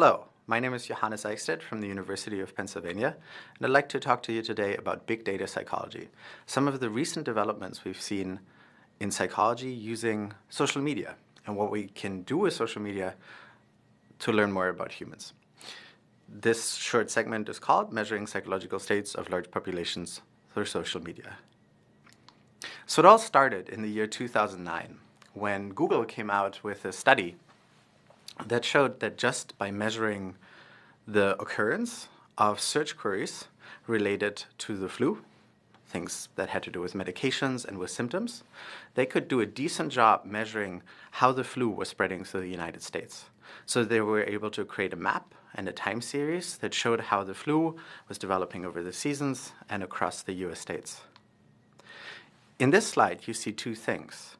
Hello, my name is Johannes Eichstädt from the University of Pennsylvania, and I'd like to talk to you today about big data psychology, some of the recent developments we've seen in psychology using social media, and what we can do with social media to learn more about humans. This short segment is called Measuring Psychological States of Large Populations Through Social Media. So it all started in the year 2009, when Google came out with a study that showed that just by measuring the occurrence of search queries related to the flu, things that had to do with medications and with symptoms, they could do a decent job measuring how the flu was spreading through the United States. So they were able to create a map and a time series that showed how the flu was developing over the seasons and across the US states. In this slide, you see two things.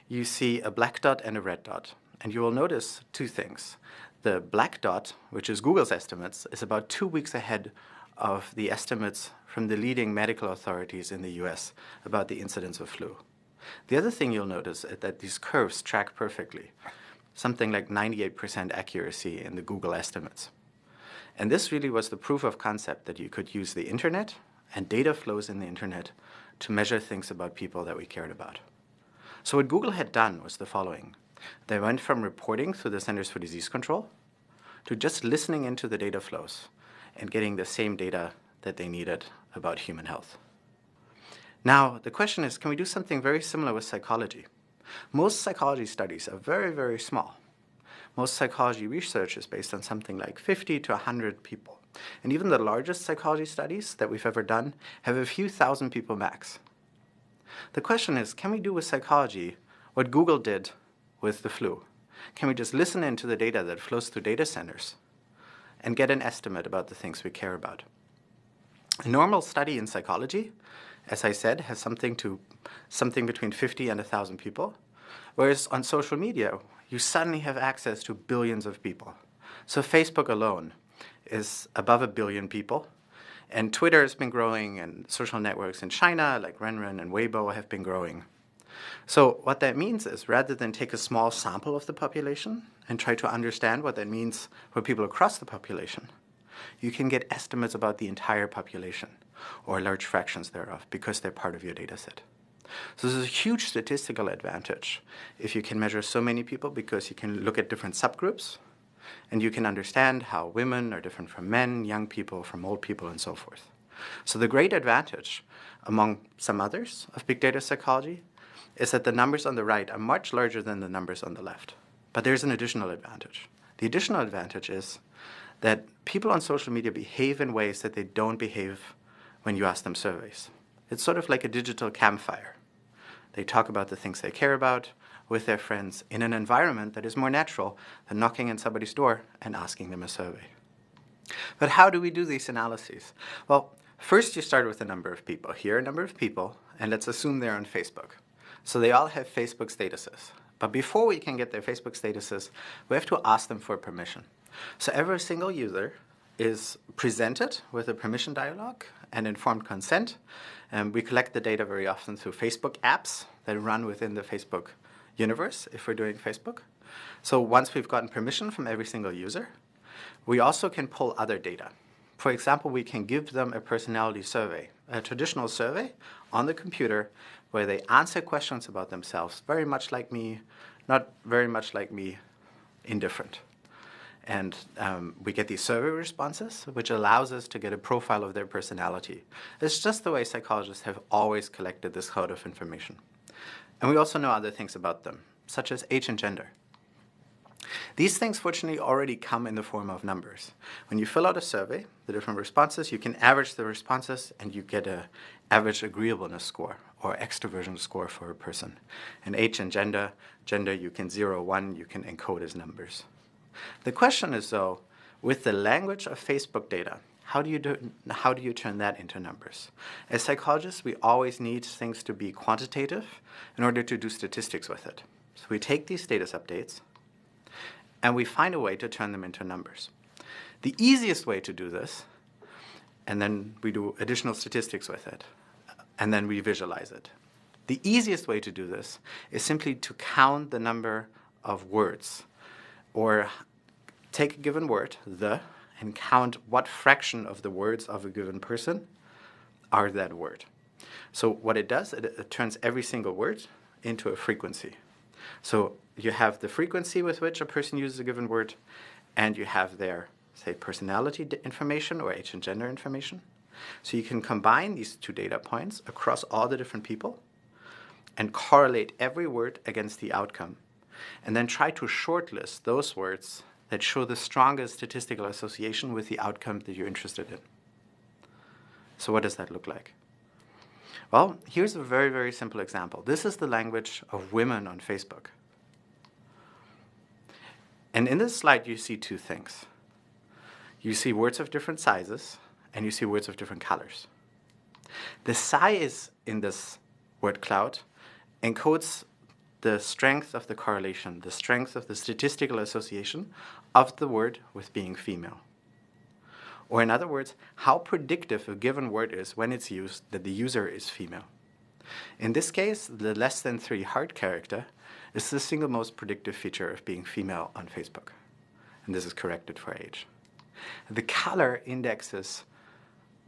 You see a black dot and a red dot. And you will notice two things. The black dot, which is Google's estimates, is about 2 weeks ahead of the estimates from the leading medical authorities in the US about the incidence of flu. The other thing you'll notice is that these curves track perfectly, something like 98% accuracy in the Google estimates. And this really was the proof of concept that you could use the internet and data flows in the internet to measure things about people that we cared about. So what Google had done was the following. They went from reporting through the Centers for Disease Control to just listening into the data flows and getting the same data that they needed about human health. Now, the question is, can we do something very similar with psychology? Most psychology studies are very, very small. Most psychology research is based on something like 50 to 100 people. And even the largest psychology studies that we've ever done have a few thousand people max. The question is, can we do with psychology what Google did with the flu? Can we just listen into the data that flows through data centers and get an estimate about the things we care about? A normal study in psychology, as I said, has something between 50 and 1,000 people, whereas on social media, you suddenly have access to billions of people. So Facebook alone is above 1 billion people, and Twitter has been growing, and social networks in China like Renren and Weibo have been growing. So what that means is, rather than take a small sample of the population and try to understand what that means for people across the population, you can get estimates about the entire population, or large fractions thereof, because they're part of your data set. So this is a huge statistical advantage if you can measure so many people, because you can look at different subgroups, and you can understand how women are different from men, young people from old people, and so forth. So the great advantage, among some others, of big data psychology is that the numbers on the right are much larger than the numbers on the left. But there's an additional advantage. The additional advantage is that people on social media behave in ways that they don't behave when you ask them surveys. It's sort of like a digital campfire. They talk about the things they care about with their friends in an environment that is more natural than knocking on somebody's door and asking them a survey. But how do we do these analyses? Well, first you start with a number of people. Here are a number of people, and let's assume they're on Facebook. So they all have Facebook statuses. But before we can get their Facebook statuses, we have to ask them for permission. So every single user is presented with a permission dialog and informed consent. And we collect the data very often through Facebook apps that run within the Facebook universe, if we're doing Facebook. So once we've gotten permission from every single user, we also can pull other data. For example, we can give them a personality survey, a traditional survey on the computer where they answer questions about themselves, very much like me, not very much like me, indifferent. And we get these survey responses, which allows us to get a profile of their personality. It's just the way psychologists have always collected this code of information. And we also know other things about them, such as age and gender. These things, fortunately, already come in the form of numbers. When you fill out a survey, the different responses, you can average the responses, and you get an average agreeableness score, or extroversion score for a person. And age and gender you can 0, 1, you can encode as numbers. The question is, though, with the language of Facebook data, how do you turn that into numbers? As psychologists, we always need things to be quantitative in order to do statistics with it. So we take these status updates, and we find a way to turn them into numbers. The easiest way to do this, and then we do additional statistics with it, and then we visualize it. The easiest way to do this is simply to count the number of words, or take a given word, the, and count what fraction of the words of a given person are that word. So what it does, it turns every single word into a frequency. So you have the frequency with which a person uses a given word, and you have their, say, personality information or age and gender information. So you can combine these two data points across all the different people and correlate every word against the outcome, and then try to shortlist those words that show the strongest statistical association with the outcome that you're interested in. So what does that look like? Well, here's a very, very simple example. This is the language of women on Facebook. And in this slide, you see two things. You see words of different sizes, and you see words of different colors. The size in this word cloud encodes the strength of the correlation, the strength of the statistical association of the word with being female. Or in other words, how predictive a given word is when it's used that the user is female. In this case, the less than 3 hard character is the single most predictive feature of being female on Facebook. And this is corrected for age. The color indexes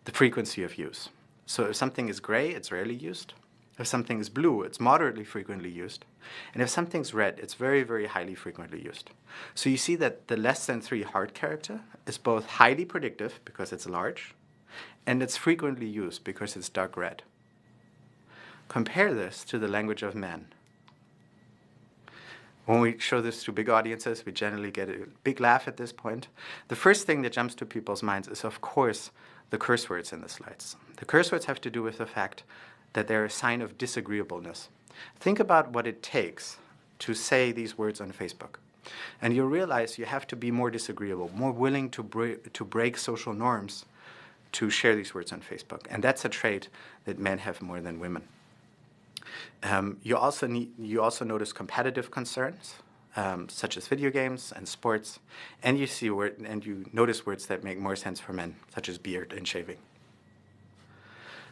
the frequency of use. So if something is gray, it's rarely used. If something is blue, it's moderately frequently used. And if something's red, it's very, very highly frequently used. So you see that the less than 3 hard character is both highly predictive because it's large, and it's frequently used because it's dark red. Compare this to the language of men. When we show this to big audiences, we generally get a big laugh at this point. The first thing that jumps to people's minds is, of course, the curse words in the slides. The curse words have to do with the fact that they're a sign of disagreeableness. Think about what it takes to say these words on Facebook. And you'll realize you have to be more disagreeable, more willing to break social norms to share these words on Facebook. And that's a trait that men have more than women. You also notice competitive concerns, such as video games and sports, and you notice words that make more sense for men, such as beard and shaving.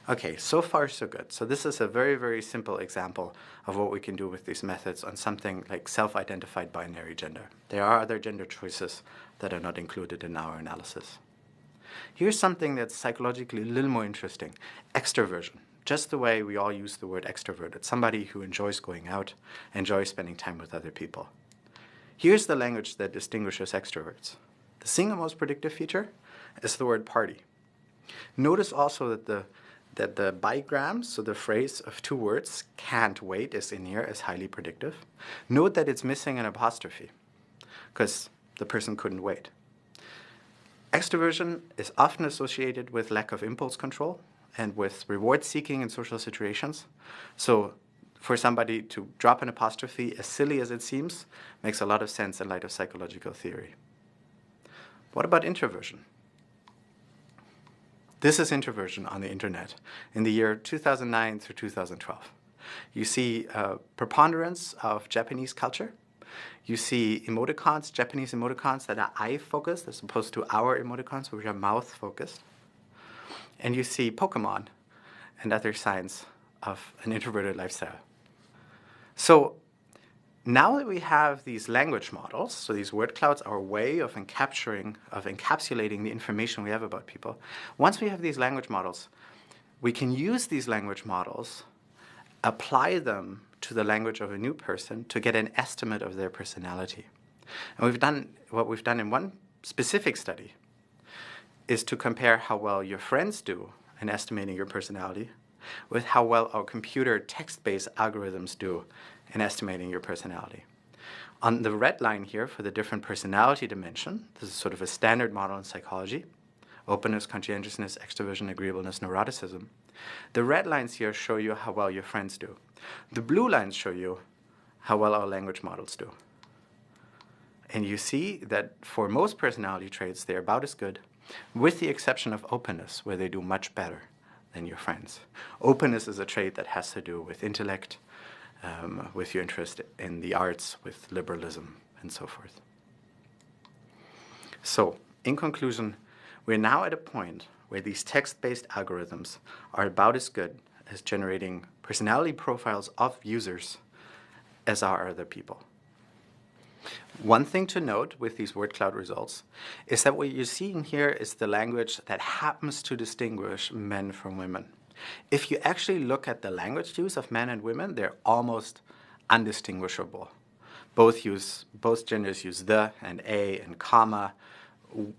Okay, so far so good. So this is a very, very simple example of what we can do with these methods on something like self-identified binary gender. There are other gender choices that are not included in our analysis. Here's something that's psychologically a little more interesting: extroversion. Just the way we all use the word extrovert. It's somebody who enjoys going out, enjoys spending time with other people. Here's the language that distinguishes extroverts. The single most predictive feature is the word party. Notice also that the bigrams, so the phrase of 2 words, can't wait, is in here as highly predictive. Note that it's missing an apostrophe, because the person couldn't wait. Extroversion is often associated with lack of impulse control and with reward seeking in social situations. So for somebody to drop an apostrophe, as silly as it seems, makes a lot of sense in light of psychological theory. What about introversion? This is introversion on the internet in the year 2009 through 2012. You see preponderance of Japanese culture. You see emoticons, Japanese emoticons that are eye-focused as opposed to our emoticons, which are mouth-focused. And you see Pokemon and other signs of an introverted lifestyle. So now that we have these language models, so these word clouds are a way of encapsulating the information we have about people. Once we have these language models, we can use these language models, apply them to the language of a new person to get an estimate of their personality. And what we've done in one specific study is to compare how well your friends do in estimating your personality with how well our computer text-based algorithms do in estimating your personality. On the red line here for the different personality dimension, this is sort of a standard model in psychology: openness, conscientiousness, extroversion, agreeableness, neuroticism. The red lines here show you how well your friends do. The blue lines show you how well our language models do. And you see that for most personality traits, they're about as good, with the exception of openness, where they do much better than your friends. Openness is a trait that has to do with intellect, with your interest in the arts, with liberalism, and so forth. So, in conclusion, we're now at a point where these text-based algorithms are about as good as generating personality profiles of users as are other people. One thing to note with these word cloud results is that what you're seeing here is the language that happens to distinguish men from women. If you actually look at the language use of men and women, they're almost undistinguishable. Both genders use the and a and comma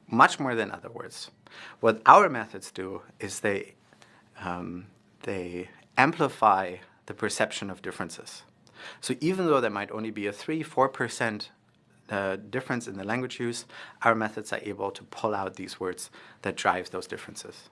much more than other words. What our methods do is they amplify the perception of differences. So even though there might only be a 3-4% difference in the language use, our methods are able to pull out these words that drive those differences.